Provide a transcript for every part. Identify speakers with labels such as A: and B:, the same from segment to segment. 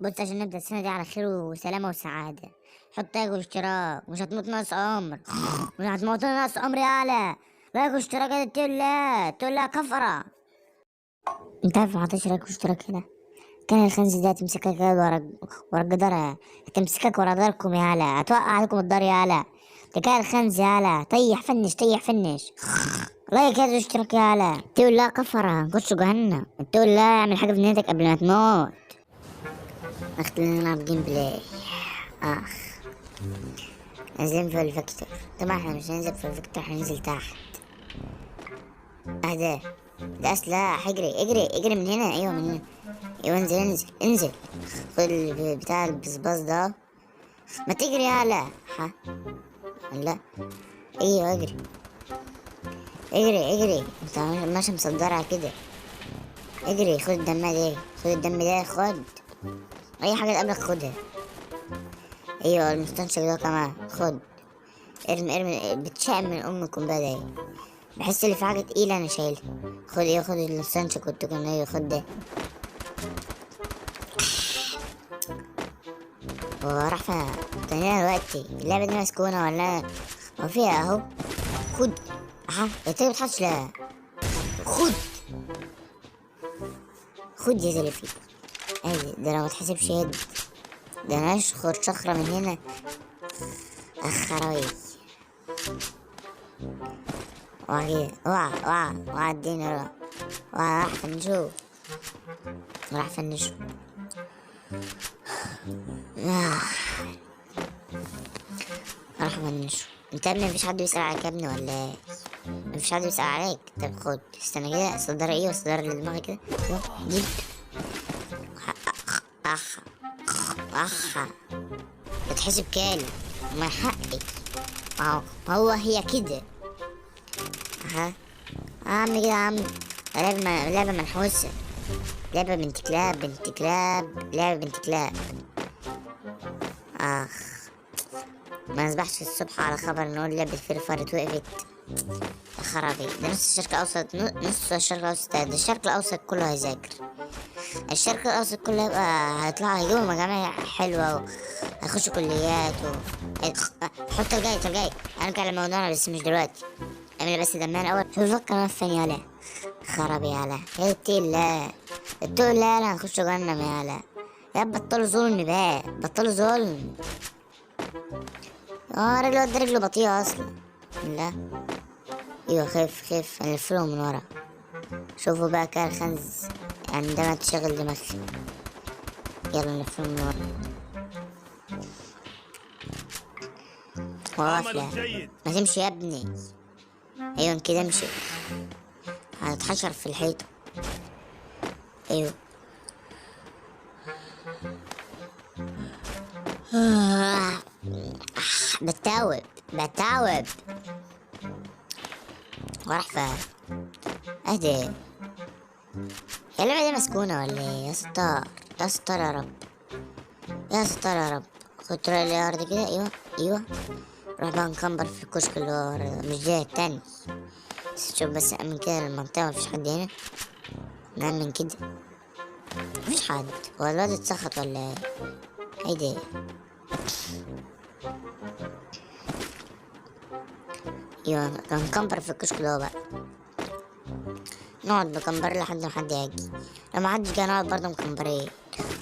A: بص، عشان نبدأ السنة دي على خير وسلامة وسعادة، حط لايك واشتراك. مش هتموت ناقص أمر. مش هتموت ناقص أمر يالا. لايك واشتراك يا تقول لا كفرة. انت عارف ما حطيتش لايك واشتراك هنا؟ كان الخنز ده تمسكك كده ورا الجدار. تمسكك ورا داركم يالا، هتوقع عليكم الدار يالا. ده كان الخنز يالا، طيح فنش طيح فنش. لايك يا واشتراك يالا، تقول لا كفرة نخش جهنم. تقول لا اعمل حاجة في نيتك قبل ما تموت. خلينا نلعب جيم بلاي. اخ، نازلين في الفيكتور. طبعا احنا مش هننزل في الفيكتور، هننزل تحت. اهدى، ده سلاح. اجري اجري اجري من هنا. ايوه من هنا. ايوه انزل انزل انزل. خد بتاع البسباص ده. ما تجري يالا. ها، لا. ايوه اجري اجري اجري. انت ماشي مصدرها كده. اجري خد الدم ده، خد الدم ده، خد اي حاجه تقابلك خدها. ايوه المستنشق ده كمان خد. ارمي ارمي، بتشائم من امكم بقى ده. بحس اللي في حاجة تقيلة أنا شايلها. خد ايه، خد السانشو كنت كان ايه، خد ده. هو راح فين؟ كان هنا دلوقتي اللعبة دي مسكونة ولا؟ هو فيها اهو. خد. اها انت ما بتحطش. لا خد. خد يا زلفي. ادي ده لو ما تحسبش هد. ده انا اشخر شخرة من هنا. اخراوي. اوعى اوعى اوعى اوعى اديني اوعى. راح فنشوف. راح فنشوف. راح فنشوف. انت يا ابني مفيش حد بيسأل عليك يا ابني ولا ايه؟ مفيش حد بيسأل عليك. طب خد استنى كده، صدر ايه وصدر اللي دماغي كده. يو جيب. اخ اخ. بتحسب كالي. ما حقي. ما هو هي كده. اها. عم كده يا عم. لعبة منحوسة. لعبة بنت كلاب بنت كلاب، لعبة بنت كلاب. اخ، ما نسبحش الصبح على خبر ان لعبة فري فاير اتوقفت. يا خرابي، ده نص الشرق الاوسط، نص الشرق الاوسط، ده الشرق الاوسط كله هيذاكر. الشرق الاوسط كله هيطلعوا هيجيبوا مجاميع حلوة وهيخشوا كليات حط الجاي الجاي. هنرجع لموضوعنا بس مش دلوقتي. اعمل بس دمان اول. شوف فكر فين يالا. خرابي يالا. هي التيل لا. التقول لا لا هنخش جهنم يالا. يا بطلوا ظلم بقى، بطلوا ظلم. رجله قد رجله بطيئة اصلا. لا. ايوه خف خف، هنلفلهم من ورا. شوفوا بقى كده الخنز عندما تشغل دماغك. يلا نلفلهم من ورا. وقف. ما تمشي يا ابني. ايوه كده امشي. هنتحشر في الحيطة. ايوه. بتاوب بتاوب. وراح فين؟ اهدي. هي اللعبة دي مسكونة ولا ايه؟ يا ستار يا ستار يا رب. يا ستار يا رب. خد طريق الارض كده. ايوه ايوه. روح بقى نكمبر في الكشك اللي ورا ده، مش ده التاني. بس شوف بس امن كده المنطقة، مفيش حد هنا. نأمن كده. مفيش حد. هو الواد اتسخط ولا ايه؟ هيدي. ايوه نكمبر في الكشك اللي هو بقى. نقعد نكمبر لحد ما حد يجي. لو ما حدش جه نقعد برضه مكمبرين.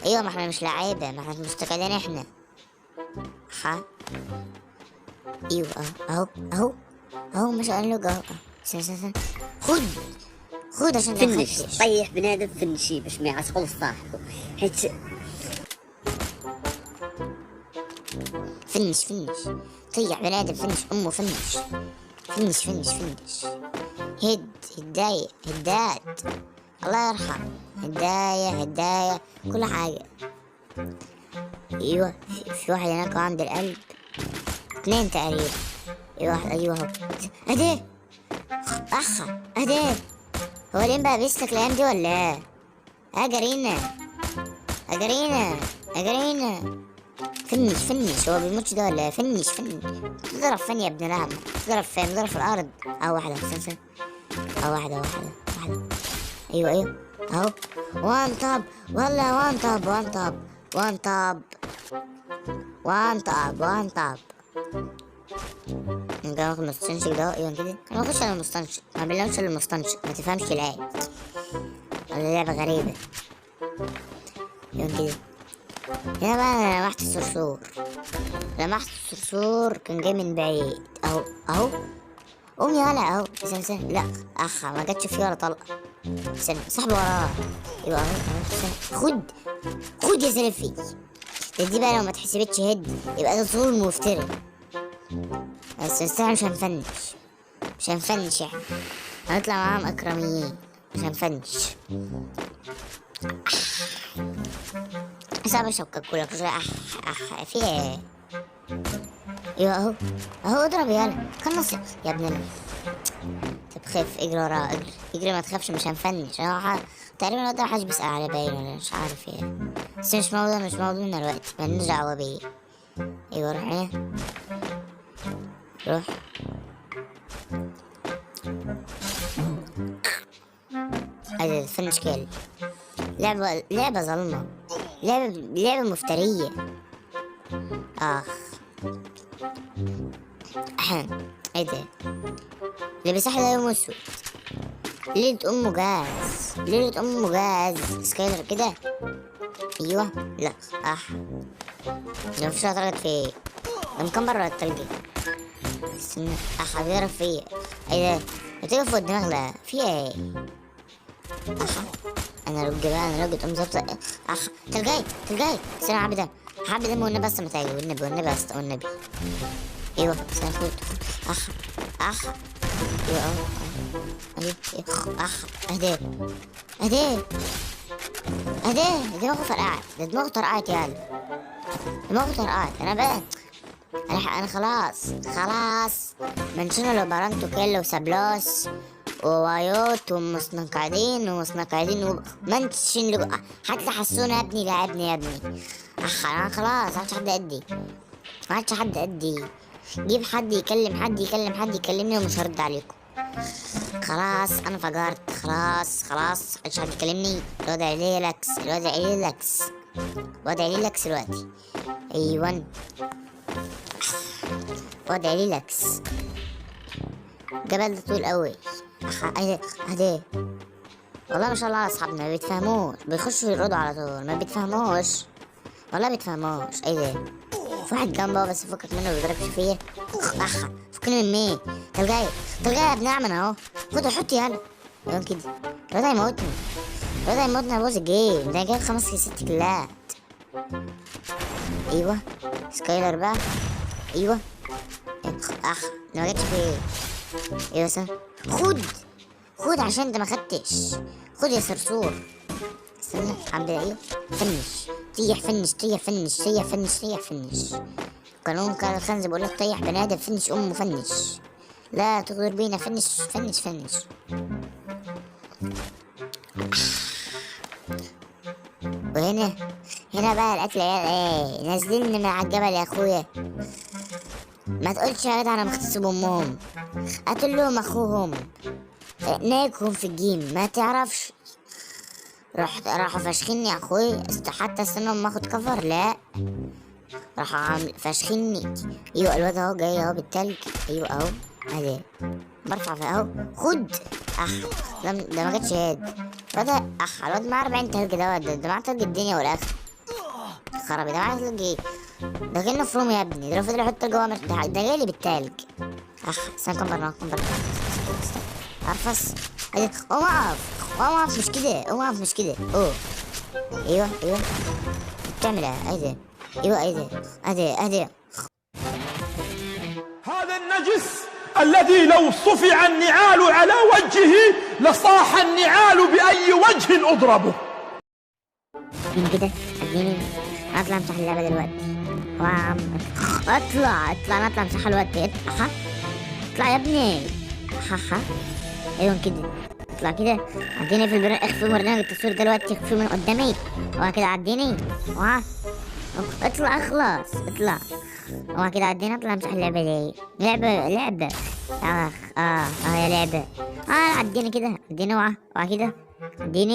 A: ايوه ما احنا مش لعيبة، ما احنا مستقلين احنا. ها. ايوه اهو اهو اهو ما شاء الله اهو. استنى خد. خد عشان
B: فنش
A: تخدش.
B: طيح بنادم فنشي باش ما يعصقول صاحبه حيت
A: فنش فنش. طيح بني ادم فنش امه فنش. فنش فنش فنش. هداية هدات. الله يرحم. هداية كل حاجة. ايوه في واحد هناك عند القلب. اتنين تقريبا. ايوه واحد ايوه اهو. اهدي. اخا اهدي. هو لين بقى بيسلك الايام دي ولا ايه؟ اجرينا اجرينا اجرينا. فنش هو بيموتش ده ولا ايه؟ فنش. تضرب فين يا ابن لعمة؟ تضرب فين؟ تضرب في الارض. اهو واحدة استنى. اهو واحدة. ايوه ايوه اهو. وان طب والله وان طب. وان طاب وان طاب وان طاب. نقدر ناخد مستنشق ده. ايوه كده. انا ما بخش على المستنشق، ما بلعبش الا المستنشق، ما تفهمش العيب. لعبة غريبة. ايوه كده. هنا بقى انا لمحت الصرصور. لمحت الصرصور كان جاي من بعيد. اهو اهو. قوم يالا اهو. استنى لا ما جاتش فيه ولا طلقة. استنى صاحبي وراه. يبقى اهو اهو. خد خد يا سلفي. دي بقى لو ما اتحسبتش هيد يبقى ده ظلم وافتراء. بس احنا مش هنفنش يعني. هنطلع معاهم اكرميين، مش هنفنش. صعب اشرب كولا في ايه؟ ايوه اهو اهو. اضرب يالا خلص يا ابن طب خف. اجري وراه اجري ما تخافش، مش هنفنش. انا تقريبا الواد ده محدش بيسأل على باين ولا مش عارف ايه. بس مش موضوعنا دلوقتي، مالناش دعوة بيه. ايوه روح ايه روح. هذا فنش كيل. لعبة ظلمة. لعبة مفترية. اخ ايه ده؟ اللي بيصحي ده يوم اسود. ليلة أم جاز سكايلر كده. ايوه لا ده مفيش درجة في ده مكان برا التلج. استنى بيعرف فيا. ايه ده؟ بتقف فوق الدماغ ده في ايه؟ انا رج بقى انا رج تقوم ظابطة. تلجاي استنى حبي دم والنبي بس ما تاجي والنبي بس والنبي. ايوه استنى خد ايوه اهدي دماغه فرقعت. ده دماغه طرقعت يالا. انا بقى انا خلاص منشنا لو بارانتو كيلو وسابلوس ووايوت ومسنقعدين ومنشن حتى حسونا يا ابني انا خلاص ما عادش حد قدي. جيب حد يكلمني ومش هرد عليكم. خلاص انا فجرت. خلاص مش حد يكلمني. الواد عليه لكس دلوقتي. ايوه واد عليه لكس. الجبل ده طويل قوي. اهدي والله ما شاء الله على اصحابنا ما بيتفهموش، بيخشوا يردوا على طول، ما بيتفهموش والله بيتفهموش. ايه ده؟ في واحد جنبه بس فكك منه بيضربش فيا. فكني من مين؟ تلقاي يا ابن عمنا اهو. خد حط يالا. يوم كده الواد هيموتني ابوظ الجيم ده. جايب 5 6 كيلات. ايوه سكايلر بقى. ايوه ده ما جاتش فيه. ايوه سا خد عشان انت ما خدتش. خد يا صرصور. استنى عم ايه فنش طيح فنش. قانون كان الخنز بيقول لك طيح بني ادم فنش امه فنش. لا تغدر بينا فنش. وهنا بقى القتل ايه نازلين من على الجبل يا اخويا. ما تقولش يا جدع انا مغتصب امهم. قتل لهم اخوهم ناكهم في الجيم ما تعرفش. راحوا فاشخيني يا اخوي. حتى استنى ما اخد كفر. لا راحوا فاشخيني. ايوه الواد اهو جاي اهو بالتلج. ايوه اهو اهي برفع في اهو. خد ده ما جاتش يد. الواد معاه 40 تلج. ده معاه تلج الدنيا والاخر. خرابي ده معاه تلج ايه؟ ده كأنه فروم يا ابني. ده لو فضل يحط جوه ده جايلي بالتلج. استنى كمبر ارفس. قوم اقف مش كده اوه. ايوه بتعمل ايه؟ اهدي
C: هذا النجس الذي لو صفع النعال على وجهه لصاح النعال بأي وجه أضربه.
A: من كده اديني اطلع امسح اللعبة دلوقتي. اطلع انا امسحها دلوقتي. اطلع يا ابني. ايوه كده اطلع كده. عديني في اخفي برنامج التصوير دلوقتي. اخفي من قدامي كده عديني. اطلع اخلص اطلع كده عديني. اطلع امسح اللعبة دي. لعبة يا لعبة. عديني كده عديني كده عديني.